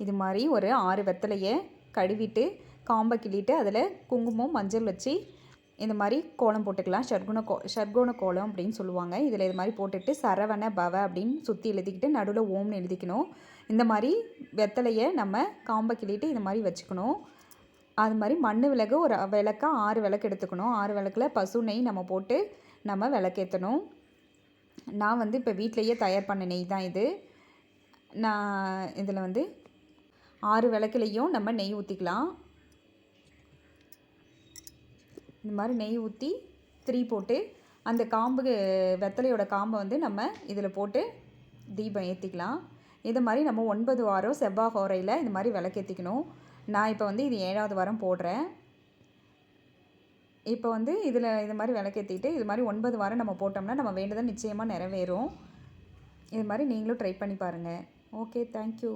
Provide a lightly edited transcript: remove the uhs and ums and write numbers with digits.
இது மாதிரி ஒரு 6 வெத்தலையை கழுவிட்டு காம்பை கிள்ளிட்டு அதில் குங்குமம் மஞ்சள் வச்சு இந்த மாதிரி கோலம் போட்டுக்கலாம். ஷட்குண கோலம் அப்படின்னு சொல்லுவாங்க. இதில் இது மாதிரி போட்டுட்டு சரவண பவ அப்படின்னு சுற்றி எழுதிக்கிட்டு நடுவில் ஓம்னு எழுதிக்கணும். இந்த மாதிரி வெத்தலையை நம்ம காம்பை கிள்ளிட்டு இந்த மாதிரி வச்சுக்கணும். அது மாதிரி மண் விளக்கு ஒரு விளக்கா 6 விளக்கு எடுத்துக்கணும். 6 விளக்கில் பசு நெய் நம்ம போட்டு நம்ம விளக்கேற்றணும். நான் வந்து இப்போ வீட்டிலையே தயார் பண்ண நெய் தான் இது. நான் இதில் வந்து 6 விளக்குலையும் நம்ம நெய் ஊற்றிக்கலாம். இந்த மாதிரி நெய் ஊற்றி 3 போட்டு அந்த வெத்தலையோட காம்பை வந்து நம்ம இதில் போட்டு தீபம் ஏற்றிக்கலாம். இது மாதிரி நம்ம 9 வாரம் செவ்வாய் ஹோரையில் இது மாதிரி விளக்கேற்றிக்கணும். நான் இப்போ வந்து இது 7வது வாரம் போடுறேன். இப்போ வந்து இதில் இது மாதிரி விளக்கேற்றிட்டு இது மாதிரி 9 வாரம் நம்ம போட்டோம்னா நம்ம வேண்டுதல் நிச்சயமாக நிறைவேறும். இது மாதிரி நீங்களும் ட்ரை பண்ணி பாருங்கள். Okay, thank you.